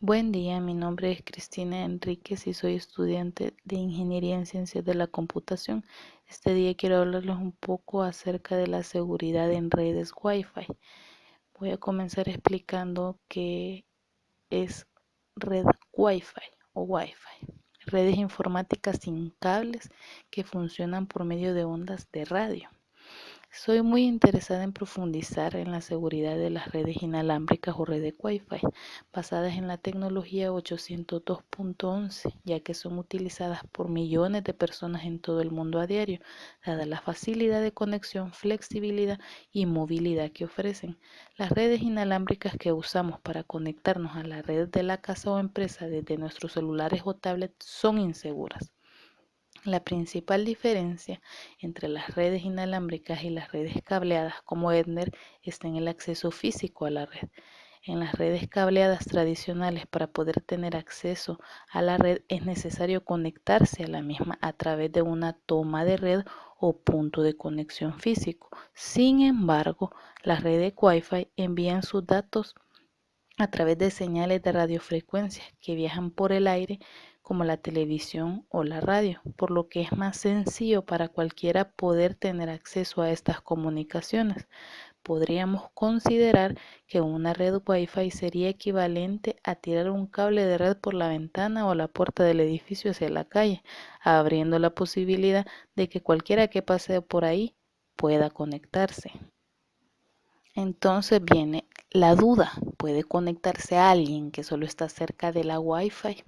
Buen día, mi nombre es Cristina Enríquez y soy estudiante de Ingeniería en Ciencias de la Computación. Este día quiero hablarles un poco acerca de la seguridad en redes Wi-Fi. Voy a comenzar explicando qué es red Wi-Fi o Wi-Fi. Redes informáticas sin cables que funcionan por medio de ondas de radio. Soy muy interesada en profundizar en la seguridad de las redes inalámbricas o redes Wi-Fi basadas en la tecnología 802.11, ya que son utilizadas por millones de personas en todo el mundo a diario, dada la facilidad de conexión, flexibilidad y movilidad que ofrecen. Las redes inalámbricas que usamos para conectarnos a la red de la casa o empresa desde nuestros celulares o tablets son inseguras. La principal diferencia entre las redes inalámbricas y las redes cableadas como Ethernet está en el acceso físico a la red. En las redes cableadas tradicionales, para poder tener acceso a la red es necesario conectarse a la misma a través de una toma de red o punto de conexión físico. Sin embargo, las redes Wi-Fi envían sus datos a través de señales de radiofrecuencia que viajan por el aire como la televisión o la radio, por lo que es más sencillo para cualquiera poder tener acceso a estas comunicaciones. Podríamos considerar que una red Wi-Fi sería equivalente a tirar un cable de red por la ventana o la puerta del edificio hacia la calle, abriendo la posibilidad de que cualquiera que pase por ahí pueda conectarse. Entonces viene la duda, ¿puede conectarse a alguien que solo está cerca de la Wi-Fi?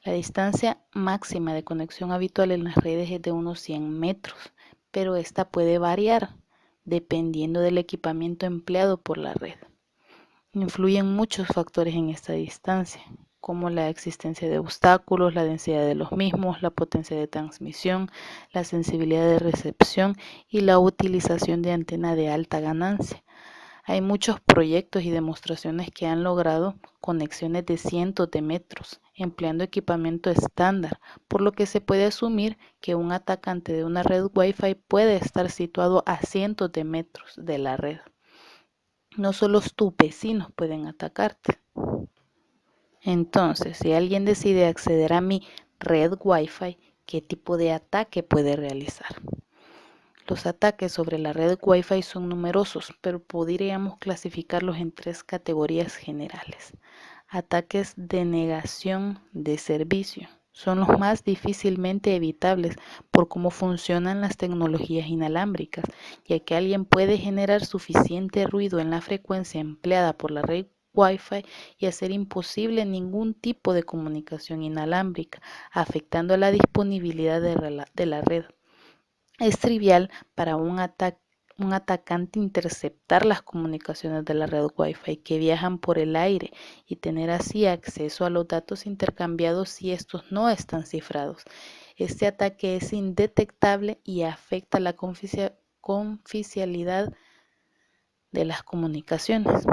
La distancia máxima de conexión habitual en las redes es de unos 100 metros, pero esta puede variar dependiendo del equipamiento empleado por la red. Influyen muchos factores en esta distancia, como la existencia de obstáculos, la densidad de los mismos, la potencia de transmisión, la sensibilidad de recepción y la utilización de antena de alta ganancia. Hay muchos proyectos y demostraciones que han logrado conexiones de cientos de metros, empleando equipamiento estándar, por lo que se puede asumir que un atacante de una red Wi-Fi puede estar situado a cientos de metros de la red. No solo tus vecinos pueden atacarte. Entonces, si alguien decide acceder a mi red Wi-Fi, ¿qué tipo de ataque puede realizar? Los ataques sobre la red Wi-Fi son numerosos, pero podríamos clasificarlos en tres categorías generales. Ataques de negación de servicio. Son los más difícilmente evitables por cómo funcionan las tecnologías inalámbricas, ya que alguien puede generar suficiente ruido en la frecuencia empleada por la red Wi-Fi y hacer imposible ningún tipo de comunicación inalámbrica, afectando la disponibilidad de la red. Es trivial para un atacante interceptar las comunicaciones de la red Wi-Fi que viajan por el aire y tener así acceso a los datos intercambiados si estos no están cifrados. Este ataque es indetectable y afecta la confidencialidad de las comunicaciones.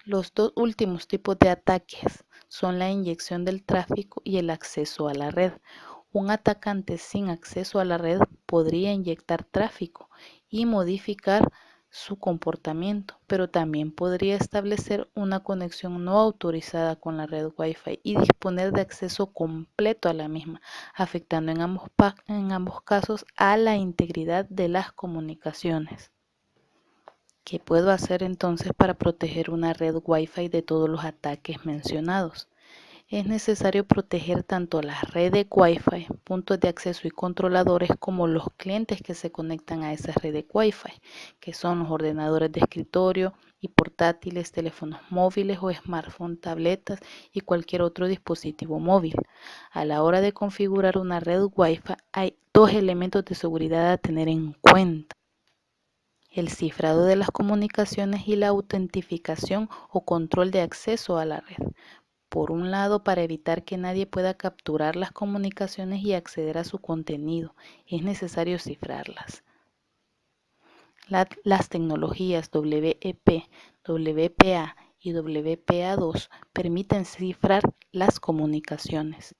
Los dos últimos tipos de ataques son la inyección del tráfico y el acceso a la red. Un atacante sin acceso a la red podría inyectar tráfico y modificar su comportamiento, pero también podría establecer una conexión no autorizada con la red Wi-Fi y disponer de acceso completo a la misma, afectando en ambos casos a la integridad de las comunicaciones. ¿Qué puedo hacer entonces para proteger una red Wi-Fi de todos los ataques mencionados? Es necesario proteger tanto las redes Wi-Fi, puntos de acceso y controladores como los clientes que se conectan a esas redes Wi-Fi, que son los ordenadores de escritorio y portátiles, teléfonos móviles o smartphones, tabletas y cualquier otro dispositivo móvil. A la hora de configurar una red Wi-Fi hay dos elementos de seguridad a tener en cuenta: el cifrado de las comunicaciones y la autentificación o control de acceso a la red. Por un lado, para evitar que nadie pueda capturar las comunicaciones y acceder a su contenido, es necesario cifrarlas. Las tecnologías WEP, WPA y WPA2 permiten cifrar las comunicaciones,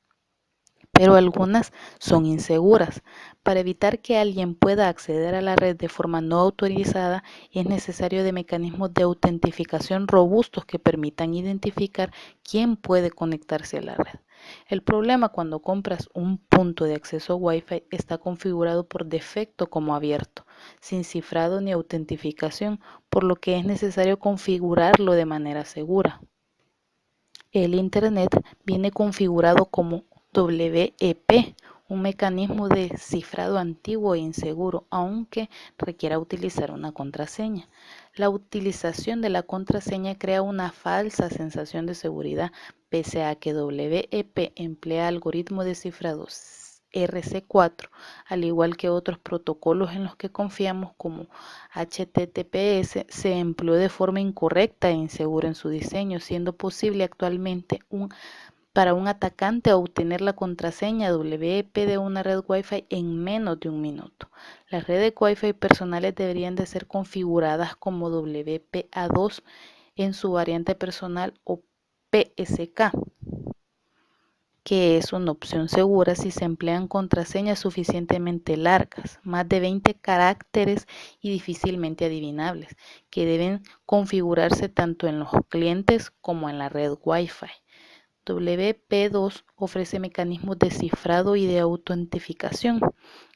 pero algunas son inseguras. Para evitar que alguien pueda acceder a la red de forma no autorizada, es necesario de mecanismos de autentificación robustos que permitan identificar quién puede conectarse a la red. El problema cuando compras un punto de acceso Wi-Fi está configurado por defecto como abierto, sin cifrado ni autentificación, por lo que es necesario configurarlo de manera segura. El Internet viene configurado como WEP, un mecanismo de cifrado antiguo e inseguro, aunque requiera utilizar una contraseña. La utilización de la contraseña crea una falsa sensación de seguridad, pese a que WEP emplea algoritmos de cifrado RC4, al igual que otros protocolos en los que confiamos como HTTPS, se empleó de forma incorrecta e insegura en su diseño, siendo posible actualmente para un atacante obtener la contraseña WEP de una red Wi-Fi en menos de un minuto. Las redes Wi-Fi personales deberían de ser configuradas como WPA2 en su variante personal o PSK, que es una opción segura si se emplean contraseñas suficientemente largas, más de 20 caracteres y difícilmente adivinables, que deben configurarse tanto en los clientes como en la red Wi-Fi. WP2 ofrece mecanismos de cifrado y de autentificación.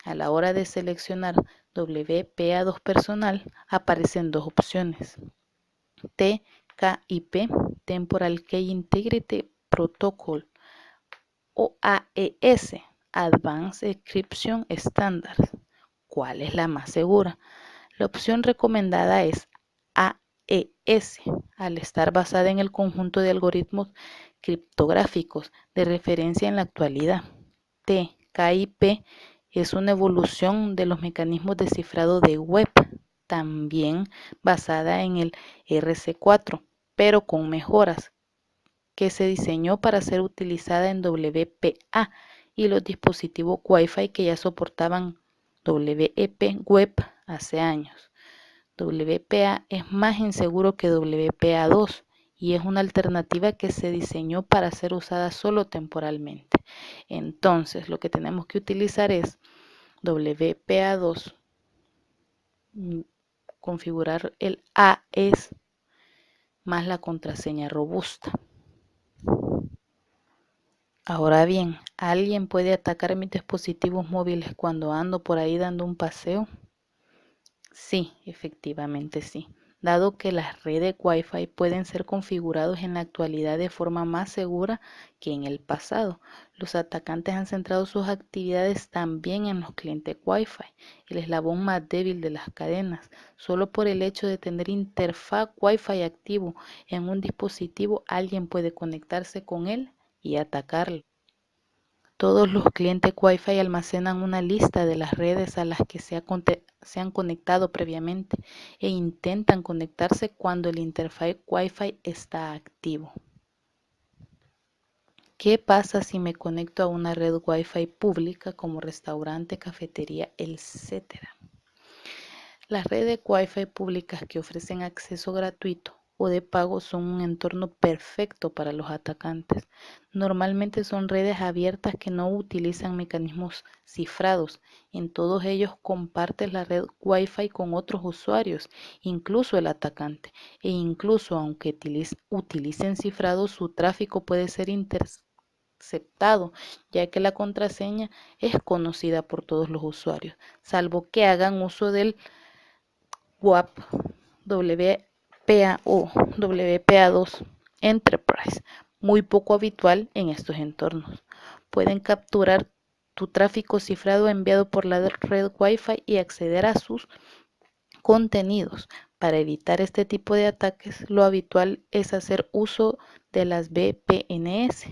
A la hora de seleccionar WPA2 personal, aparecen dos opciones: TKIP, Temporal Key Integrity Protocol, o AES, Advanced Encryption Standard. ¿Cuál es la más segura? La opción recomendada es AES, al estar basada en el conjunto de algoritmos criptográficos de referencia en la actualidad. TKIP es una evolución de los mecanismos de cifrado de web, también basada en el RC4, pero con mejoras, que se diseñó para ser utilizada en WPA y los dispositivos Wi-Fi que ya soportaban WEP Web hace años. WPA es más inseguro que WPA2 y es una alternativa que se diseñó para ser usada solo temporalmente. Entonces, lo que tenemos que utilizar es WPA2, configurar el AES más la contraseña robusta. Ahora bien, ¿alguien puede atacar mis dispositivos móviles cuando ando por ahí dando un paseo? Sí, efectivamente sí. Dado que las redes Wi-Fi pueden ser configurados en la actualidad de forma más segura que en el pasado, los atacantes han centrado sus actividades también en los clientes Wi-Fi, el eslabón más débil de las cadenas. Solo por el hecho de tener interfaz Wi-Fi activo en un dispositivo, alguien puede conectarse con él y atacarlo. Todos los clientes Wi-Fi almacenan una lista de las redes a las que se han conectado previamente e intentan conectarse cuando el interfaz Wi-Fi está activo. ¿Qué pasa si me conecto a una red Wi-Fi pública como restaurante, cafetería, etcétera? Las redes Wi-Fi públicas que ofrecen acceso gratuito o de pago son un entorno perfecto para los atacantes. Normalmente son redes abiertas que no utilizan mecanismos cifrados. En todos ellos compartes la red Wi-Fi con otros usuarios, incluso el atacante. E incluso aunque utilicen cifrado, su tráfico puede ser interceptado, ya que la contraseña es conocida por todos los usuarios, salvo que hagan uso del WAP, WPA o WPA2 Enterprise, muy poco habitual en estos entornos. Pueden capturar tu tráfico cifrado enviado por la red Wi-Fi y acceder a sus contenidos. Para evitar este tipo de ataques, lo habitual es hacer uso de las VPNs,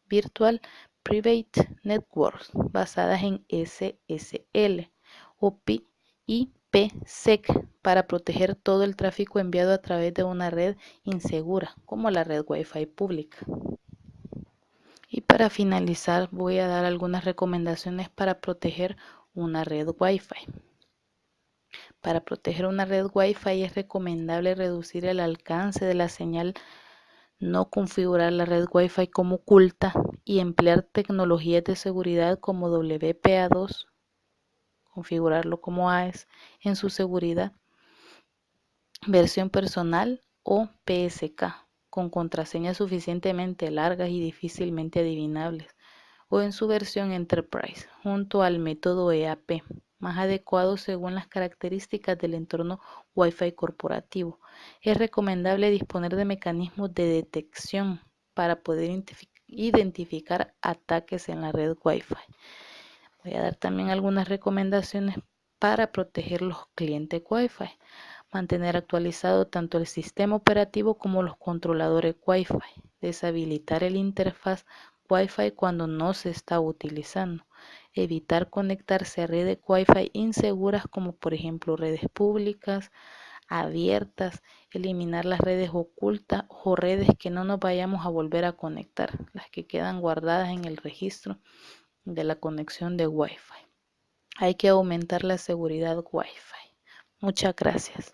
Virtual Private Networks, basadas en SSL o IPsec, para proteger todo el tráfico enviado a través de una red insegura, como la red Wi-Fi pública. Y para finalizar, voy a dar algunas recomendaciones para proteger una red Wi-Fi. Para proteger una red Wi-Fi es recomendable reducir el alcance de la señal no configurar la red Wi-Fi como oculta y emplear tecnologías de seguridad como WPA2, configurarlo como AES en su seguridad, versión personal o PSK, con contraseñas suficientemente largas y difícilmente adivinables, o en su versión Enterprise, junto al método EAP, más adecuado según las características del entorno Wi-Fi corporativo. Es recomendable disponer de mecanismos de detección para poder identificar ataques en la red Wi-Fi. Voy a dar también algunas recomendaciones para proteger los clientes Wi-Fi. Mantener actualizado tanto el sistema operativo como los controladores Wi-Fi. Deshabilitar el interfaz Wi-Fi cuando no se está utilizando. Evitar conectarse a redes Wi-Fi inseguras como por ejemplo redes públicas, abiertas. Eliminar las redes ocultas o redes que no nos vayamos a volver a conectar, las que quedan guardadas en el registro de la conexión de Wi-Fi. Hay que aumentar la seguridad Wi-Fi. Muchas gracias.